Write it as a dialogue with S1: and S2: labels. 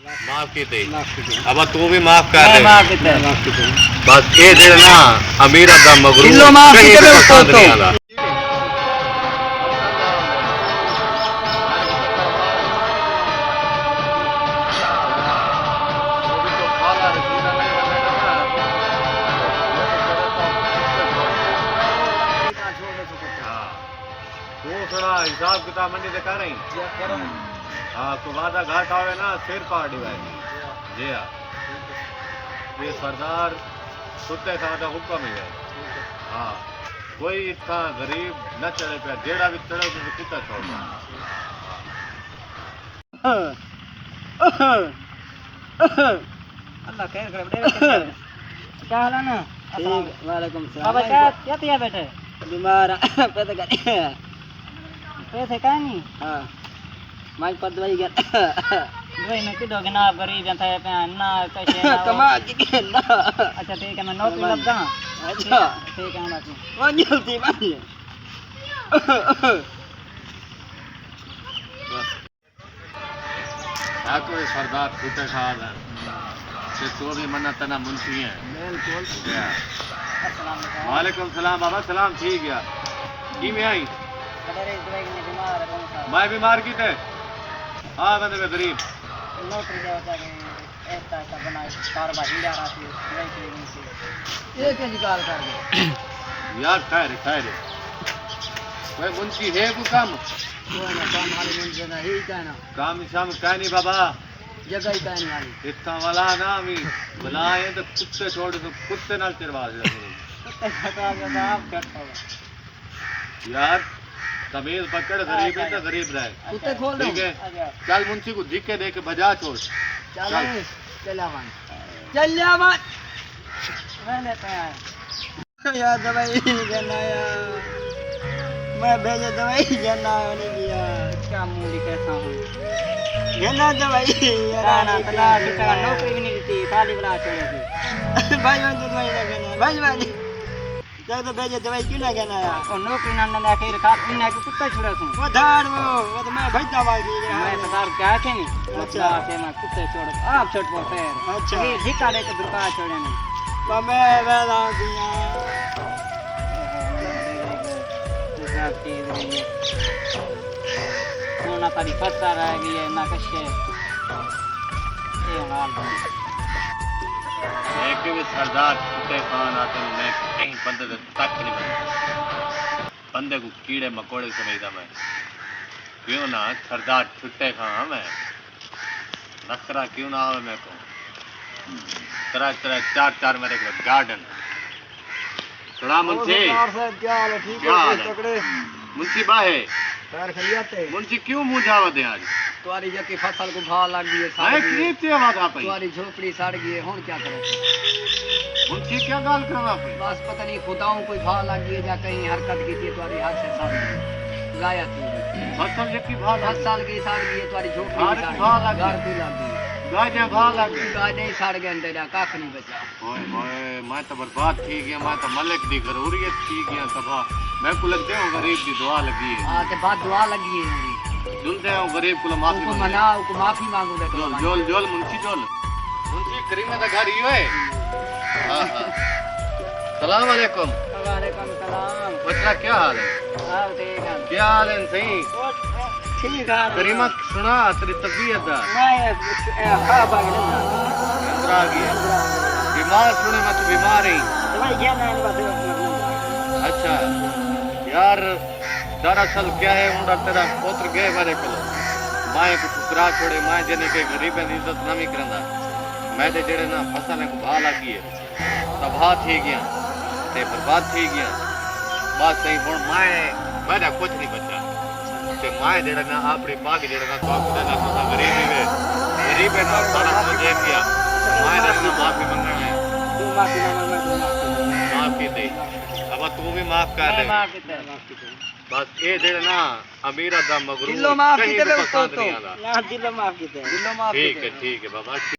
S1: माफ की थी अब तू भी माफ कर दे
S2: माफ कीते
S1: बस ये दे ना अमीर दा मगरूर
S2: किलो माफ
S1: कहीं
S2: कीते
S1: भी
S2: बे
S1: पसंद
S2: तो
S1: नहीं आला तू थोड़ा हिसाब किताब मंडी से कर रही हाँ तो वादा घाट आवे ना सिर पाड़ दिवाएगी जी हाँ ये सरदार कुत्ते खादा हुक्म ही है हाँ कोई इतना गरीब न चढ़े पे जेड़ा भी चढ़े तो कुत्ता छोड़ना
S2: अल्लाह खैर करे बेटे क्या हाल है ना ठीक वालेकुम सलाम बाबा क्या तिया बैठे बीमार पैसे कर पैसे का नहीं हां माई पर दवाई गया दवाई में किधर के ना गरीब जनता है पे ना कैसे ना कमा के ना अच्छा ठीक है मैं नौकरी लग जा अच्छा ठीक है ना वो जल्दी मारिए
S1: बस कोई सरदार कुत्ते खाद है से तो भी मन्ना तना मुंशी है
S2: बिल्कुल अस्सलाम वालेकुम
S1: वालेकुम सलाम बाबा सलाम ठीक है की में आई
S2: अरे दवाई में बीमार है कौन
S1: मैं बीमार की थे हाँ बंदे में गरीब
S2: नौकरी दे होता है ऐसा ऐसा बना कारोबार इंडिया रात में से एक निकाल कर दे
S1: यार खैर कोई मुंशी है को काम
S2: कोई ना काम वाले मुंशी ना ही कहना
S1: काम शाम कह नहीं बाबा
S2: जगह ही कहने वाली
S1: इतना वाला ना मी बुलाए तो कुत्ते छोड़ तो कुत्ते नाल चिरवा दे
S2: कुत्ते खता गया आप करता हो
S1: यार तमीज पकड़ गरीब है तो गरीब रहे
S2: कुत्ते खोल दो
S1: ठीक है चल मुंशी को धिक्के दे के भजा छोड़
S2: चलियावन मैंने कहा यार दवाई देना यार मैं भेजे दवाई देना नहीं दिया क्या मूली कैसा हूँ देना दवाई यार ना नौकरी भी नहीं देती खाली बना छोड़े भाई भाई दवाई लगना भाई जब तो भेजे दवाई क्यों ना कहना यार और नौकरी ना ना आखिर का इन्हें को कुत्ता छोड़ा तू वो धाड़ वो तो मैं भेजता भाई मैं सरदार क्या थे नहीं अच्छा के मैं कुत्ते छोड़ आप छोड़ बोलते हैं अच्छा ये धिक्का दे के दुकान छोड़े नहीं मैं वेला दिया ना तारी फसा रह गई है ना कशे ये हाल
S1: एक भी सरदार कुत्ते खान आते मैं कहीं बंदे तक नहीं बनता बंदे को कीड़े मकोड़े समझता मैं क्यों ना सरदार छुट्टे खां मैं नखरा क्यों ना आवे मेरे को तरह चार मेरे को गार्डन थोड़ा मुंशी
S2: क्या हाल है ठीक है तकड़े
S1: मुंशी बाहे
S2: पैर खलियाते
S1: मुंशी क्यों मुंह जावत है आज
S2: तुम्हारी जबकि फसल को भाव लग गई है
S1: अरे करीब से आवाज आ पाई
S2: तुम्हारी झोपड़ी सड़ गई है हुन क्या करो
S1: मुंशी क्या गाल करवा पाई
S2: बस पता नहीं खुदाओं कोई भाव लग गई है या कहीं हरकत की थी तुम्हारी हाथ से सड़ गई गाया थी
S1: फसल जबकि भाव
S2: 10 साल की सड़ गई है तुम्हारी झोपड़ी
S1: भाव लग
S2: घर भी लग गई
S1: गाय भाव लग गई
S2: गाय सड़ गए तेरा कख नहीं बचा
S1: ओए ओए मैं तो बर्बाद थी गया मैं तो मलिक दी जरूरियत थी गया सभा मैं को लगते हूं गरीब की दुआ लगी है
S2: हां ते बात दुआ लगी है
S1: जुलते हैं गरीब को माफी
S2: को मनाओ को माफी मांगो दे
S1: जोल जोल मुंशी करीम का घर ही है हां हां सलाम वालेकुम सलाम बच्चा क्या हाल है
S2: हां ठीक है
S1: क्या हाल है सही
S2: ठीक है
S1: करीमा सुना तेरी तबीयत दा
S2: मैं खराब आ गया
S1: आ गया बीमार सुने मैं तो बीमार ही
S2: दवाई क्या ना बस
S1: अच्छा यार दरअसल क्या है उनका तेरा पुत्र गए मेरे को माए को ठुकरा छोड़े माए जने के गरीब की इज्जत नहीं करंदा मैं ते जेड़े ना फसल को भा लगी है तबाह थी गया ते बर्बाद थी गया बात सही हुन माए मेरा कुछ नहीं बचा ते माए जेड़ा ना अपनी पाग जेड़ा ना तो आपको ना तो गरीब है ना सारा मुझे किया माए ने माफी मांगना है
S2: तू माफी मांग
S1: माफी दे अब तू भी माफ कर दे बस ये दे ना अमीरा दा मगरूर
S2: दिलो माफ
S1: कहीं
S2: कीते
S1: भी पसंद नहीं आला
S2: ना दिलो माफ कीते
S1: ठीक है बाबा